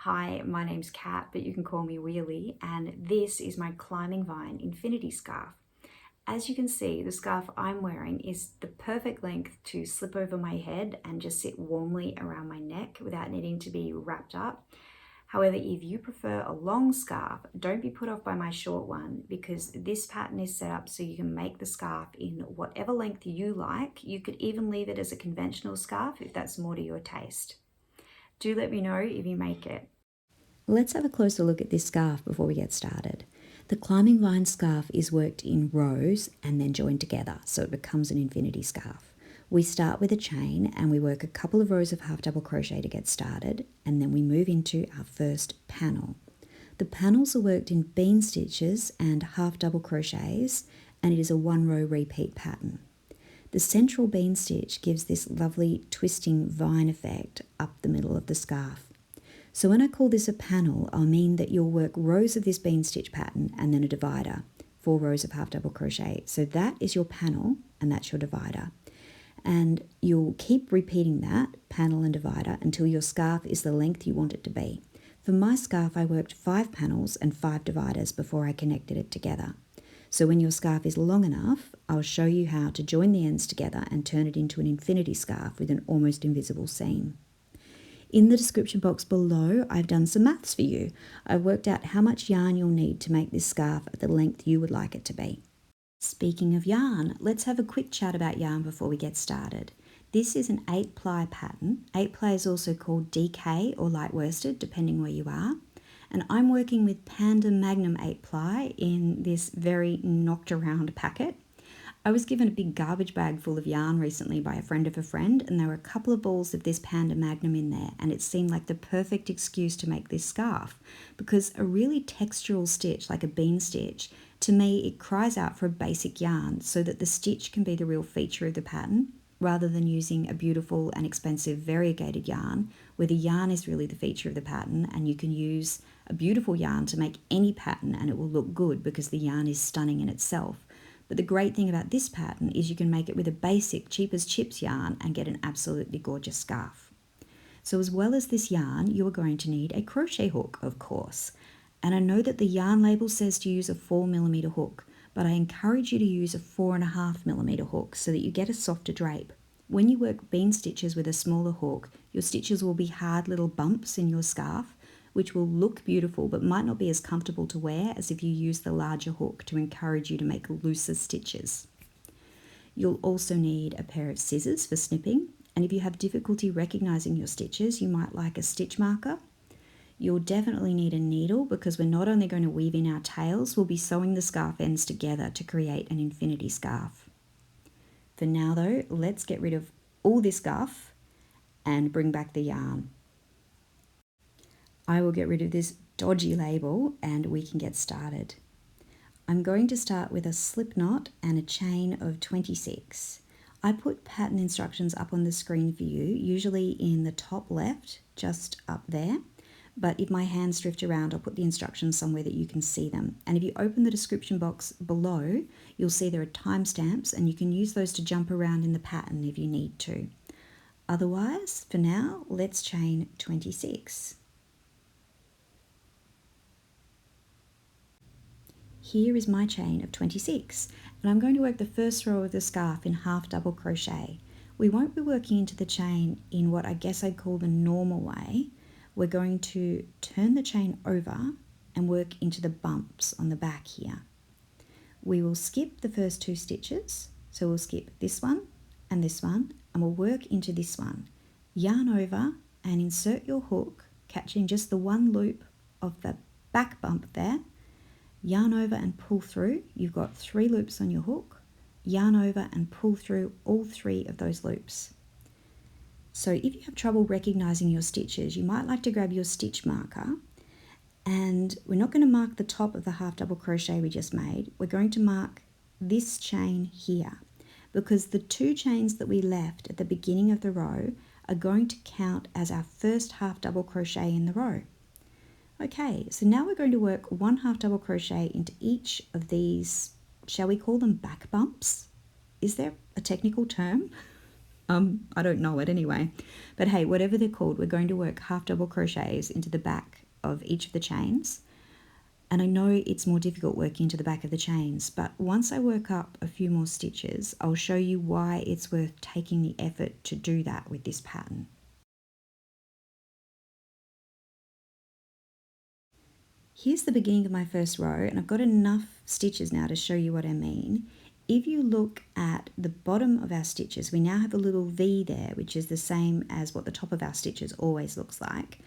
Hi, my name's Kat, but you can call me Wheelie, and this is my Climbing Vine Infinity Scarf. As you can see, the scarf I'm wearing is the perfect length to slip over my head and just sit warmly around my neck without needing to be wrapped up. However, if you prefer a long scarf, don't be put off by my short one because this pattern is set up so you can make the scarf in whatever length you like. You could even leave it as a conventional scarf if that's more to your taste. Do let me know if you make it. Let's have a closer look at this scarf before we get started. The climbing vine scarf is worked in rows and then joined together, so it becomes an infinity scarf. We start with a chain and we work a couple of rows of half double crochet to get started, and then we move into our first panel. The panels are worked in bean stitches and half double crochets, and it is a 1-row repeat pattern. The central bean stitch gives this lovely twisting vine effect up the middle of the scarf. So when I call this a panel, I'll mean that you'll work rows of this bean stitch pattern and then a divider, 4 rows of half double crochet. So that is your panel and that's your divider. And you'll keep repeating that, panel and divider, until your scarf is the length you want it to be. For my scarf, I worked 5 panels and 5 dividers before I connected it together. So when your scarf is long enough, I'll show you how to join the ends together and turn it into an infinity scarf with an almost invisible seam. In the description box below, I've done some maths for you. I've worked out how much yarn you'll need to make this scarf at the length you would like it to be. Speaking of yarn, let's have a quick chat about yarn before we get started. This is an 8-ply pattern. 8-ply is also called DK or light worsted, depending where you are. And I'm working with Panda Magnum 8-ply in this very knocked around packet. I was given a big garbage bag full of yarn recently by a friend of a friend, and there were a couple of balls of this Panda Magnum in there, and it seemed like the perfect excuse to make this scarf, because a really textural stitch like a bean stitch, to me it cries out for a basic yarn so that the stitch can be the real feature of the pattern, rather than using a beautiful and expensive variegated yarn, where the yarn is really the feature of the pattern, and you can use a beautiful yarn to make any pattern and it will look good because the yarn is stunning in itself. But the great thing about this pattern is you can make it with a basic cheap as chips yarn and get an absolutely gorgeous scarf. So as well as this yarn, you are going to need a crochet hook, of course. And I know that the yarn label says to use a 4mm hook, but I encourage you to use a 4.5mm hook so that you get a softer drape. When you work bean stitches with a smaller hook, your stitches will be hard little bumps in your scarf, which will look beautiful but might not be as comfortable to wear as if you use the larger hook to encourage you to make looser stitches. You'll also need a pair of scissors for snipping, and if you have difficulty recognizing your stitches, you might like a stitch marker. You'll definitely need a needle because we're not only going to weave in our tails, we'll be sewing the scarf ends together to create an infinity scarf. For now though, let's get rid of all this guff and bring back the yarn. I will get rid of this dodgy label and we can get started. I'm going to start with a slip knot and a chain of 26. I put pattern instructions up on the screen for you, usually in the top left, just up there. But if my hands drift around, I'll put the instructions somewhere that you can see them. And if you open the description box below, you'll see there are timestamps and you can use those to jump around in the pattern if you need to. Otherwise, for now, let's chain 26. Here is my chain of 26, and I'm going to work the first row of the scarf in half double crochet. We won't be working into the chain in what I guess I'd call the normal way. We're going to turn the chain over and work into the bumps on the back here. We will skip the first 2 stitches, so we'll skip this one, and we'll work into this one. Yarn over and insert your hook, catching just the one loop of the back bump there. Yarn over and pull through. You've got 3 loops on your hook. Yarn over and pull through all 3 of those loops. So if you have trouble recognizing your stitches, you might like to grab your stitch marker, and we're not going to mark the top of the half double crochet we just made. We're going to mark this chain here because the 2 chains that we left at the beginning of the row are going to count as our first half double crochet in the row. Okay, so now we're going to work 1 half double crochet into each of these, shall we call them back bumps? Is there a technical term? I don't know it anyway. But hey, whatever they're called, we're going to work half double crochets into the back of each of the chains. And I know it's more difficult working into the back of the chains, but once I work up a few more stitches, I'll show you why it's worth taking the effort to do that with this pattern. Here's the beginning of my first row, and I've got enough stitches now to show you what I mean. If you look at the bottom of our stitches, we now have a little V there, which is the same as what the top of our stitches always looks like.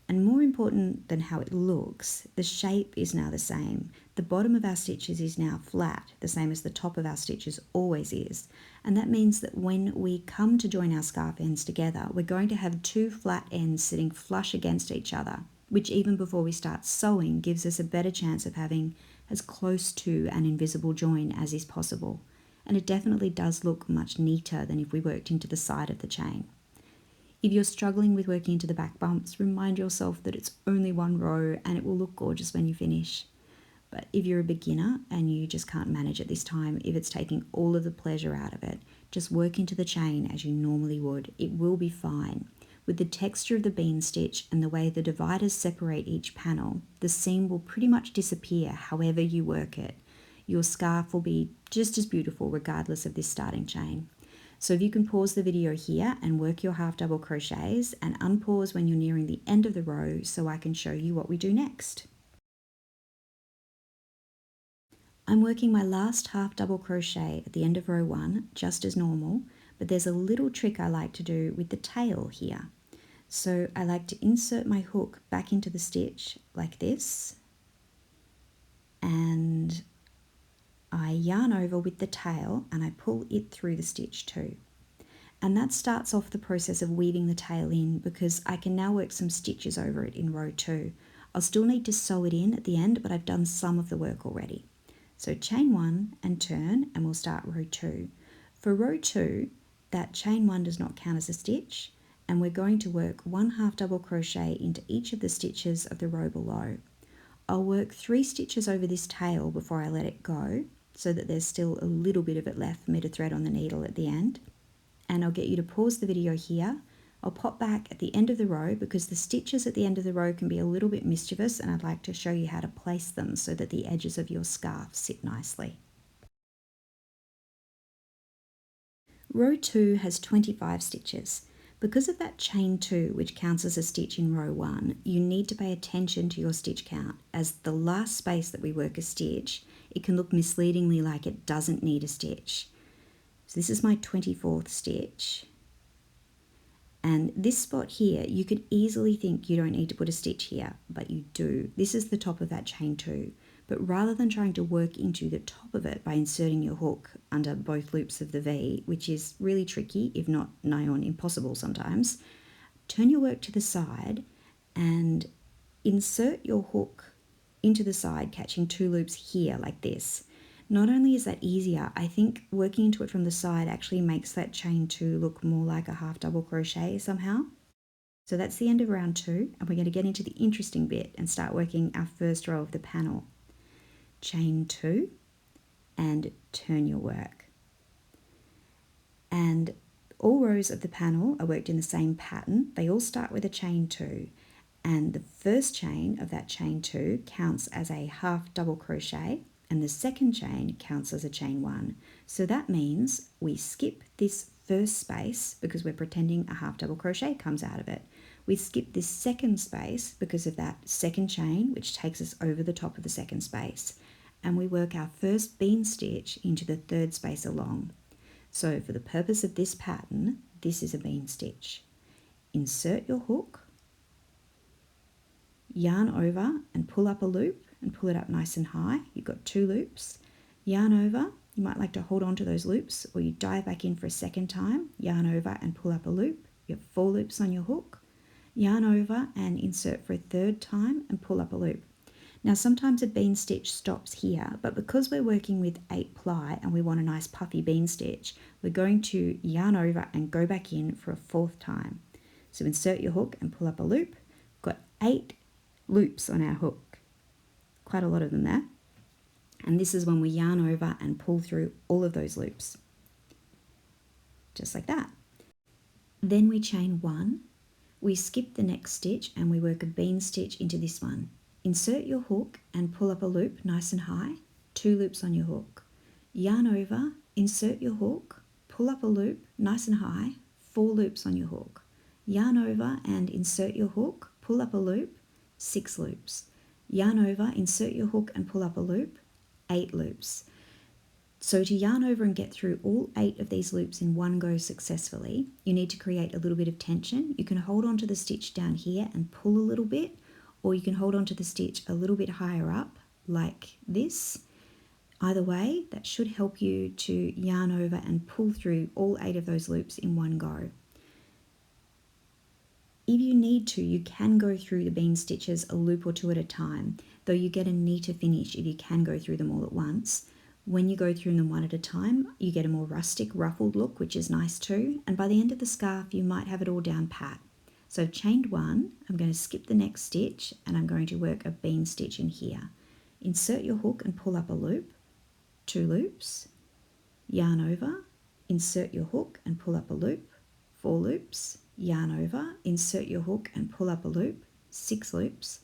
And more important than how it looks, the shape is now the same. The bottom of our stitches is now flat, the same as the top of our stitches always is. And that means that when we come to join our scarf ends together, we're going to have two flat ends sitting flush against each other, which even before we start sewing gives us a better chance of having as close to an invisible join as is possible. And it definitely does look much neater than if we worked into the side of the chain. If you're struggling with working into the back bumps, remind yourself that it's only one row and it will look gorgeous when you finish. But if you're a beginner and you just can't manage it this time, if it's taking all of the pleasure out of it, just work into the chain as you normally would. It will be fine. With the texture of the bean stitch and the way the dividers separate each panel, the seam will pretty much disappear however you work it. Your scarf will be just as beautiful regardless of this starting chain. So if you can pause the video here and work your half double crochets and unpause when you're nearing the end of the row so I can show you what we do next. I'm working my last half double crochet at the end of row 1 just as normal, but there's a little trick I like to do with the tail here. So I like to insert my hook back into the stitch like this, and I yarn over with the tail and I pull it through the stitch too. And that starts off the process of weaving the tail in because I can now work some stitches over it in row 2. I'll still need to sew it in at the end, but I've done some of the work already. So chain 1 and turn, and we'll start row 2. For row 2, that chain 1 does not count as a stitch, and we're going to work 1 half double crochet into each of the stitches of the row below. I'll work 3 stitches over this tail before I let it go, so that there's still a little bit of it left for me to thread on the needle at the end. And I'll get you to pause the video here. I'll pop back at the end of the row because the stitches at the end of the row can be a little bit mischievous, and I'd like to show you how to place them so that the edges of your scarf sit nicely. Row 2 has 25 stitches. Because of that chain 2, which counts as a stitch in row 1, you need to pay attention to your stitch count, as the last space that we work a stitch, it can look misleadingly like it doesn't need a stitch. So this is my 24th stitch. And this spot here, you could easily think you don't need to put a stitch here, but you do. This is the top of that chain 2. But rather than trying to work into the top of it by inserting your hook under both loops of the V, which is really tricky, if not nigh on impossible sometimes, turn your work to the side and insert your hook into the side, catching 2 loops here like this. Not only is that easier, I think working into it from the side actually makes that chain 2 look more like a half double crochet somehow. So that's the end of round 2, and we're going to get into the interesting bit and start working our first row of the panel. Chain 2 and turn your work. And all rows of the panel are worked in the same pattern. They all start with a chain 2, and the first chain of that chain 2 counts as a half double crochet, and the second chain counts as a chain 1. So that means we skip this first space because we're pretending a half double crochet comes out of it. We skip this second space because of that second chain, which takes us over the top of the second space. And we work our first bean stitch into the third space along. So for the purpose of this pattern, this is a bean stitch. Insert your hook, yarn over and pull up a loop and pull it up nice and high. You've got 2 loops. Yarn over, you might like to hold on to those loops, or you dive back in for a second time, yarn over and pull up a loop. You have 4 loops on your hook. Yarn over and insert for a third time and pull up a loop. Now sometimes a bean stitch stops here, but because we're working with 8 ply and we want a nice puffy bean stitch, we're going to yarn over and go back in for a 4th time. So insert your hook and pull up a loop. We've got 8 loops on our hook. Quite a lot of them there. And this is when we yarn over and pull through all of those loops. Just like that. Then we chain 1, we skip the next stitch and we work a bean stitch into this one. Insert your hook and pull up a loop nice and high, 2 loops on your hook. Yarn over, insert your hook, pull up a loop nice and high, 4 loops on your hook. Yarn over and insert your hook, pull up a loop, 6 loops. Yarn over, insert your hook and pull up a loop, 8 loops. So to yarn over and get through all 8 of these loops in one go successfully, you need to create a little bit of tension. You can hold on to the stitch down here and pull a little bit, or you can hold on to the stitch a little bit higher up, like this. Either way, that should help you to yarn over and pull through all 8 of those loops in one go. If you need to, you can go through the bean stitches a loop or 2 at a time, though you get a neater finish if you can go through them all at once. When you go through them one at a time, you get a more rustic, ruffled look, which is nice too, and by the end of the scarf you might have it all down pat. So I've chained 1, I'm going to skip the next stitch and I'm going to work a bean stitch in here. Insert your hook and pull up a loop, 2 loops, yarn over, insert your hook and pull up a loop, 4 loops, yarn over, insert your hook and pull up a loop, 6 loops,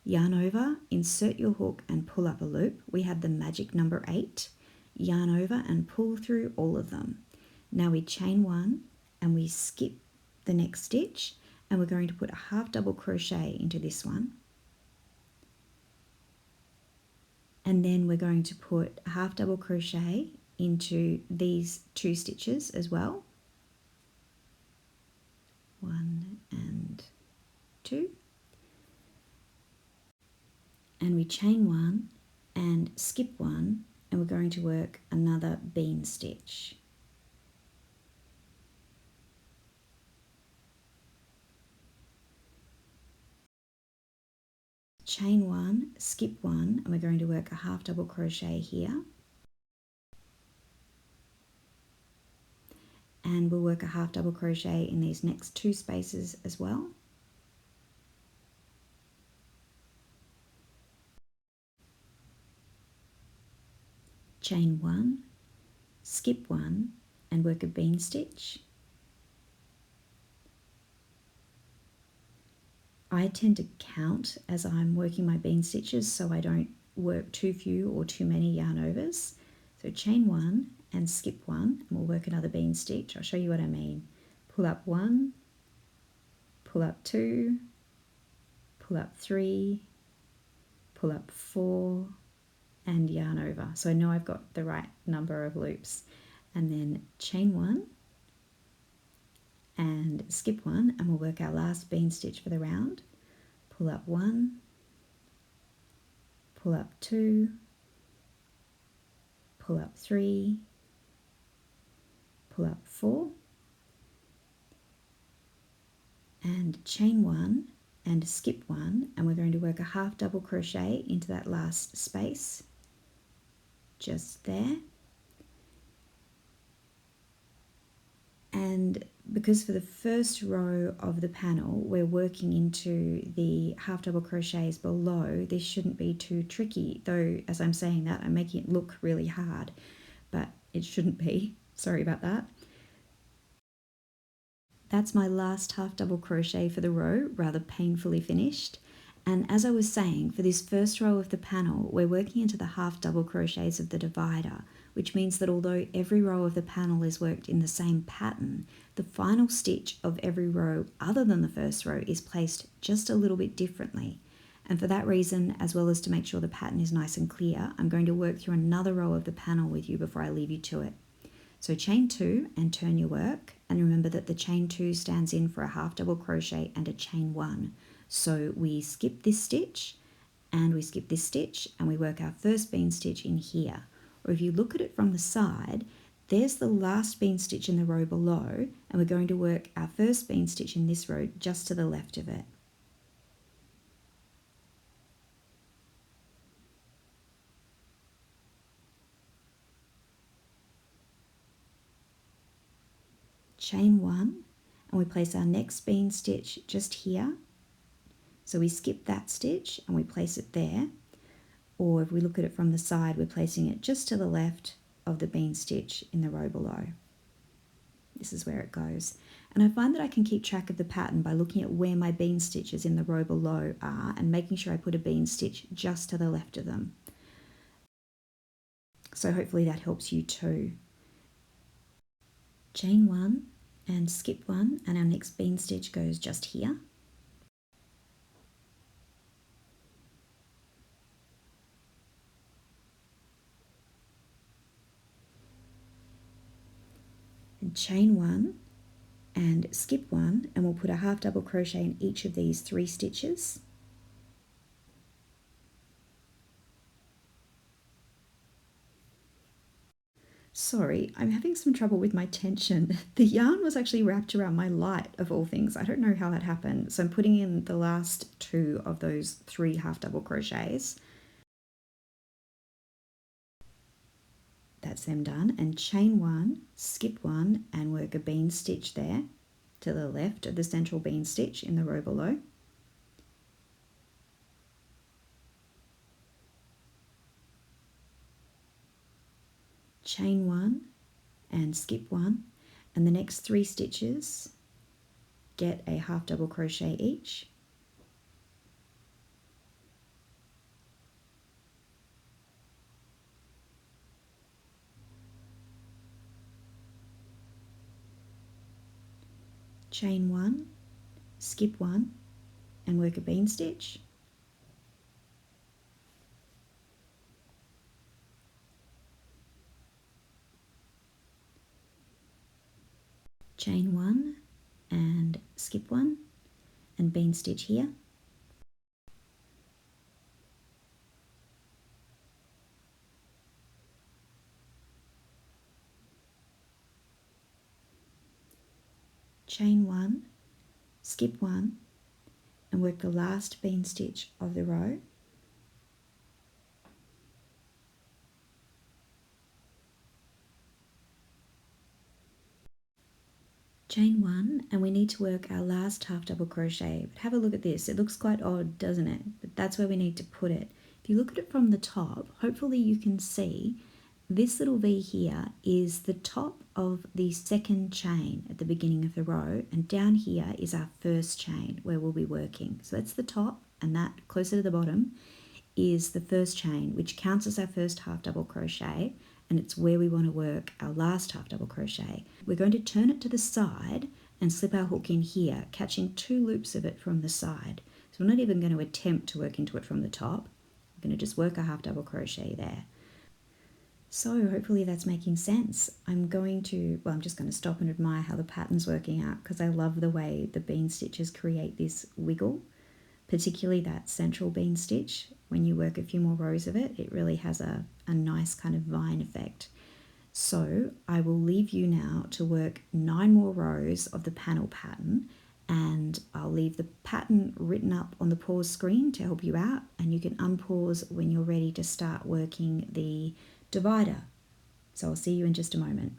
yarn over, insert your hook and pull up a loop. We have the magic number 8. Yarn over and pull through all of them. Now we chain 1 and we skip the next stitch and we're going to put a half double crochet into this one. And then we're going to put a half double crochet into these 2 stitches as well. 1 and 2. And we chain 1 and skip 1 and we're going to work another bean stitch. Chain 1, skip 1 and we're going to work a half double crochet here. And we'll work a half double crochet in these next 2 spaces as well. Chain 1, skip 1 and work a bean stitch. I tend to count as I'm working my bean stitches so I don't work too few or too many yarn overs. So chain 1 and skip 1 and we'll work another bean stitch. I'll show you what I mean. Pull up 1, pull up 2, pull up 3, pull up 4 and yarn over. So I know I've got the right number of loops. And then chain 1 and skip 1 and we'll work our last bean stitch for the round. Pull up 1, pull up 2, pull up 3, pull up 4 and chain 1 and skip 1 and we're going to work a half double crochet into that last space just there. And because for the first row of the panel we're working into the half double crochets below, this shouldn't be too tricky, though as I'm saying that I'm making it look really hard, but it shouldn't be. Sorry about that. That's my last half double crochet for the row, rather painfully finished. And as I was saying, for this first row of the panel, we're working into the half double crochets of the divider, which means that although every row of the panel is worked in the same pattern, the final stitch of every row other than the first row is placed just a little bit differently. And for that reason, as well as to make sure the pattern is nice and clear, I'm going to work through another row of the panel with you before I leave you to it. So chain 2 and turn your work, and remember that the chain 2 stands in for a half double crochet and a chain 1. So we skip this stitch and we skip this stitch and we work our first bean stitch in here. Or if you look at it from the side, there's the last bean stitch in the row below, and we're going to work our first bean stitch in this row just to the left of it. Chain 1 and we place our next bean stitch just here. So we skip that stitch and we place it there, or if we look at it from the side, we're placing it just to the left of the bean stitch in the row below. this is where it goes. And I find that I can keep track of the pattern by looking at where my bean stitches in the row below are and making sure I put a bean stitch just to the left of them. So hopefully that helps you too. Chain 1 and skip 1, and our next bean stitch goes just here. And chain 1 and skip 1, and we'll put a half double crochet in each of these 3 stitches. Sorry, I'm having some trouble with my tension. The yarn was actually wrapped around my light of all things. I don't know how that happened. So I'm putting in the last 2 of those 3 half double crochets. That's them done. And chain 1, skip 1, and work a bean stitch there to the left of the central bean stitch in the row below. Chain 1 and skip 1, and the next 3 stitches get a half double crochet each. Chain 1, skip 1, and work a bean stitch. Chain 1 and skip 1 and bean stitch here. Chain 1, skip 1, and work the last bean stitch of the row. Chain 1, and we need to work our last half double crochet. But have a look at this. It looks quite odd, doesn't it? But that's where we need to put it. If you look at it from the top, hopefully you can see this little V here is the top of the second chain at the beginning of the row, and down here is our first chain where we'll be working. So that's the top, and that closer to the bottom is the first chain, which counts as our first half double crochet, and it's where we want to work our last half double crochet. We're going to turn it to the side and slip our hook in here, catching 2 loops of it from the side. So we're not even going to attempt to work into it from the top. We're going to just work a half double crochet there. So hopefully that's making sense. I'm just going to stop and admire how the pattern's working out, because I love the way the bean stitches create this wiggle, particularly that central bean stitch. When you work a few more rows of it, it really has a nice kind of vine effect. So I will leave you now to work 9 more rows of the panel pattern, and I'll leave the pattern written up on the pause screen to help you out, and you can unpause when you're ready to start working the divider. So I'll see you in just a moment.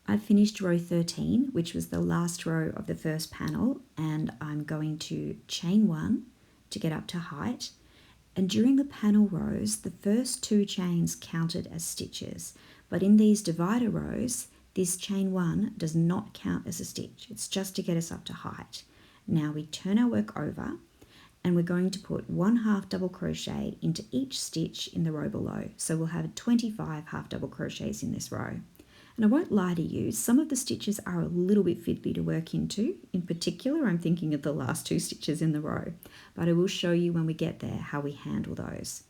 I've finished row 13, which was the last row of the first panel, and I'm going to chain 1 to get up to height. And during the panel rows, the first 2 chains counted as stitches, but in these divider rows, this chain 1 does not count as a stitch. It's just to get us up to height. Now we turn our work over, and we're going to put 1 half double crochet into each stitch in the row below. So we'll have 25 half double crochets in this row. And I won't lie to you, some of the stitches are a little bit fiddly to work into. In particular, I'm thinking of the last 2 stitches in the row, but I will show you when we get there how we handle those.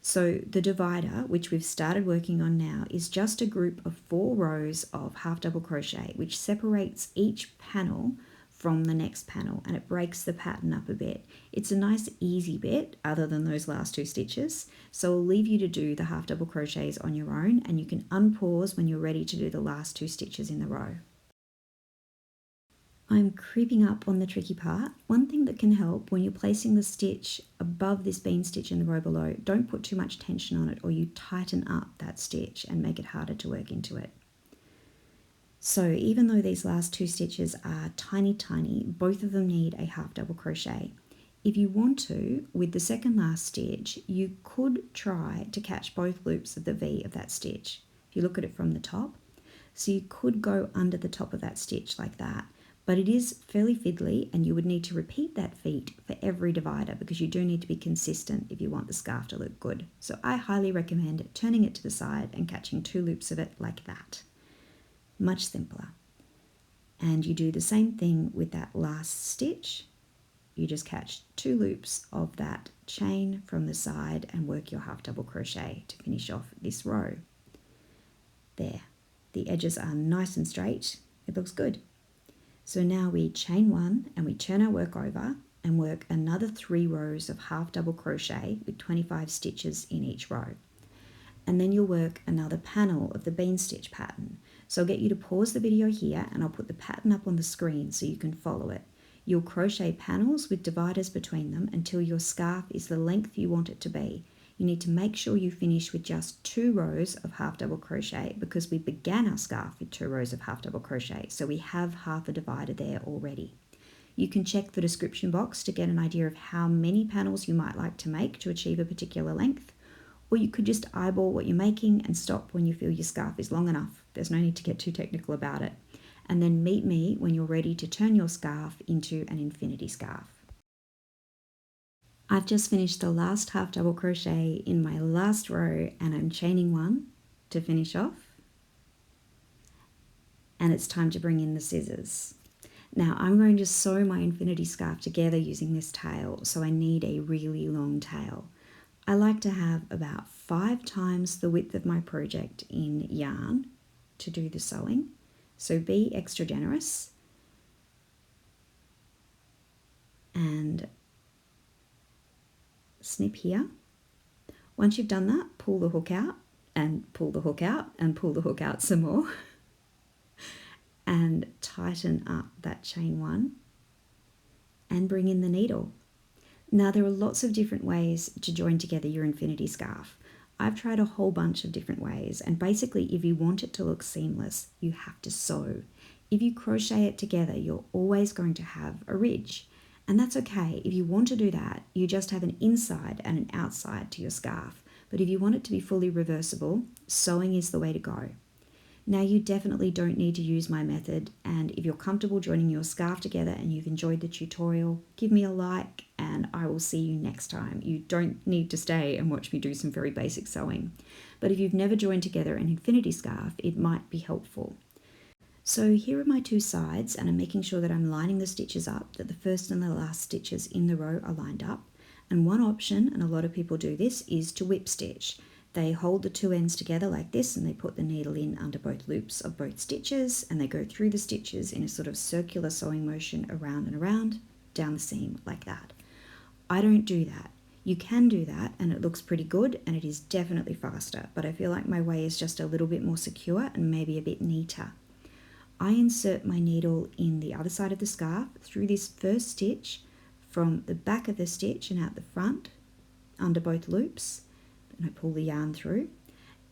So the divider, which we've started working on now, is just a group of 4 rows of half double crochet, which separates each panel from the next panel, and it breaks the pattern up a bit. It's a nice easy bit other than those last 2 stitches, so I'll leave you to do the half double crochets on your own, and you can unpause when you're ready to do the last 2 stitches in the row. I'm creeping up on the tricky part. One thing that can help when you're placing the stitch above this bean stitch in the row below, don't put too much tension on it or you tighten up that stitch and make it harder to work into it. So even though these last 2 stitches are tiny, both of them need a half double crochet. If you want to, with the second last stitch, you could try to catch both loops of the V of that stitch. If you look at it from the top. So you could go under the top of that stitch like that, but it is fairly fiddly and you would need to repeat that feat for every divider because you do need to be consistent if you want the scarf to look good. So I highly recommend turning it to the side and catching 2 loops of it like that. Much simpler. And you do the same thing with that last stitch. You just catch 2 loops of that chain from the side and work your half double crochet to finish off this row. There, the edges are nice and straight. It looks good. So now we chain 1 and we turn our work over and work another 3 rows of half double crochet with 25 stitches in each row. And then you'll work another panel of the bean stitch pattern. So I'll get you to pause the video here and I'll put the pattern up on the screen so you can follow it. You'll crochet panels with dividers between them until your scarf is the length you want it to be. You need to make sure you finish with just 2 rows of half double crochet because we began our scarf with 2 rows of half double crochet, so we have half a divider there already. You can check the description box to get an idea of how many panels you might like to make to achieve a particular length, or you could just eyeball what you're making and stop when you feel your scarf is long enough. There's no need to get too technical about it. And then meet me when you're ready to turn your scarf into an infinity scarf. I've just finished the last half double crochet in my last row and I'm chaining 1 to finish off. And it's time to bring in the scissors. Now I'm going to sew my infinity scarf together using this tail, so I need a really long tail. I like to have about 5 times the width of my project in yarn to do the sewing, so be extra generous. And snip here. Once you've done that, pull the hook out and pull the hook out and pull the hook out some more and tighten up that chain 1 and bring in the needle. Now there are lots of different ways to join together your infinity scarf. I've tried a whole bunch of different ways, and basically if you want it to look seamless, you have to sew. If you crochet it together, you're always going to have a ridge. And that's okay. If you want to do that, you just have an inside and an outside to your scarf. But if you want it to be fully reversible, sewing is the way to go. Now you definitely don't need to use my method, and if you're comfortable joining your scarf together and you've enjoyed the tutorial, give me a like and I will see you next time. You don't need to stay and watch me do some very basic sewing. But if you've never joined together an infinity scarf, it might be helpful. So here are my 2 sides, and I'm making sure that I'm lining the stitches up, that the first and the last stitches in the row are lined up. And one option, and a lot of people do this, is to whip stitch. They hold the 2 ends together like this and they put the needle in under both loops of both stitches and they go through the stitches in a sort of circular sewing motion around and around down the seam like that. I don't do that. You can do that and it looks pretty good and it is definitely faster, but I feel like my way is just a little bit more secure and maybe a bit neater. I insert my needle in the other side of the scarf through this first stitch from the back of the stitch and out the front under both loops. And I pull the yarn through,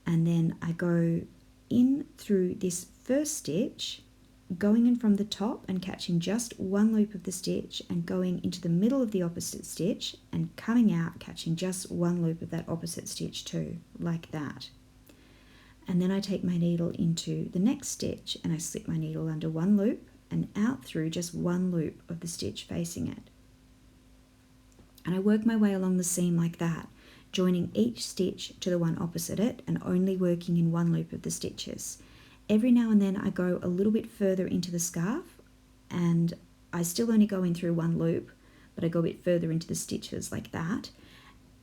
and then I go in through this first stitch, going in from the top and catching just 1 loop of the stitch and going into the middle of the opposite stitch and coming out catching just 1 loop of that opposite stitch too, like that. And then I take my needle into the next stitch and I slip my needle under 1 loop and out through just 1 loop of the stitch facing it. And I work my way along the seam like that, joining each stitch to the one opposite it and only working in 1 loop of the stitches. Every now and then I go a little bit further into the scarf and I still only go in through 1 loop, but I go a bit further into the stitches like that.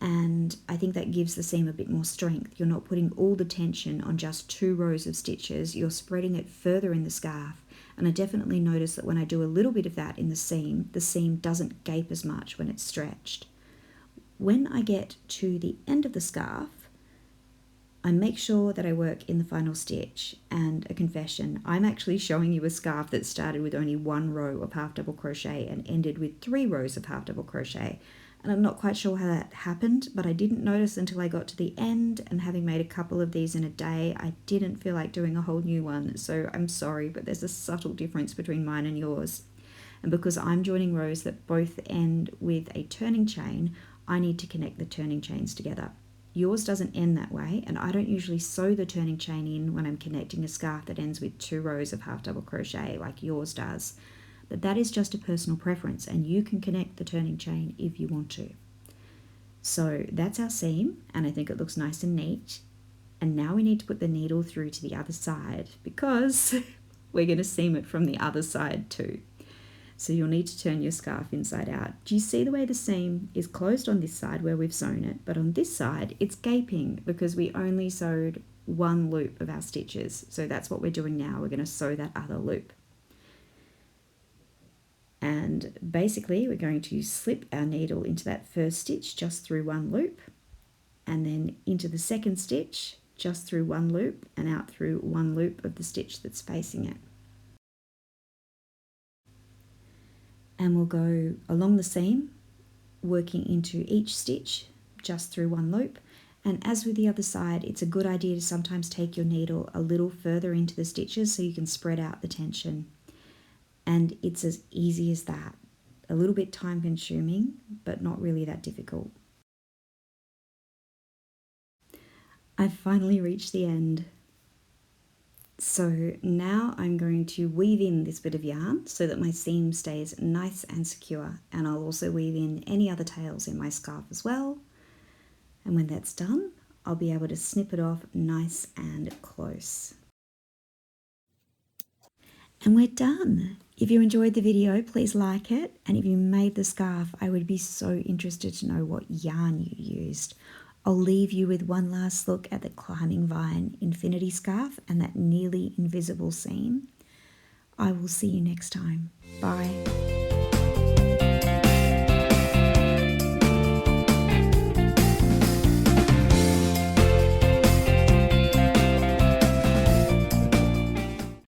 And I think that gives the seam a bit more strength. You're not putting all the tension on just 2 rows of stitches, you're spreading it further in the scarf. And I definitely notice that when I do a little bit of that in the seam doesn't gape as much when it's stretched. When I get to the end of the scarf, I make sure that I work in the final stitch. And a confession, I'm actually showing you a scarf that started with only 1 row of half double crochet and ended with 3 rows of half double crochet. And I'm not quite sure how that happened, but I didn't notice until I got to the end, and having made a couple of these in a day, I didn't feel like doing a whole new one. So I'm sorry, but there's a subtle difference between mine and yours. And because I'm joining rows that both end with a turning chain, I need to connect the turning chains together. Yours doesn't end that way, and I don't usually sew the turning chain in when I'm connecting a scarf that ends with 2 rows of half double crochet like yours does. But that is just a personal preference, and you can connect the turning chain if you want to. So that's our seam, and I think it looks nice and neat. And now we need to put the needle through to the other side because we're going to seam it from the other side too. So you'll need to turn your scarf inside out. Do you see the way the seam is closed on this side where we've sewn it, but on this side it's gaping because we only sewed one loop of our stitches. So that's what we're doing now. We're going to sew that other loop. And basically we're going to slip our needle into that first stitch just through one loop, and then into the second stitch just through one loop and out through one loop of the stitch that's facing it. And we'll go along the seam, working into each stitch just through one loop. And as with the other side, it's a good idea to sometimes take your needle a little further into the stitches so you can spread out the tension. And it's as easy as that. A little bit time consuming, but not really that difficult. I've finally reached the end. So now I'm going to weave in this bit of yarn so that my seam stays nice and secure, and I'll also weave in any other tails in my scarf as well. And when that's done, I'll be able to snip it off nice and close. And we're done. If you enjoyed the video, please like it, and if you made the scarf, I would be so interested to know what yarn you used. I'll leave you with one last look at the Climbing Vine Infinity Scarf and that nearly invisible seam. I will see you next time. Bye.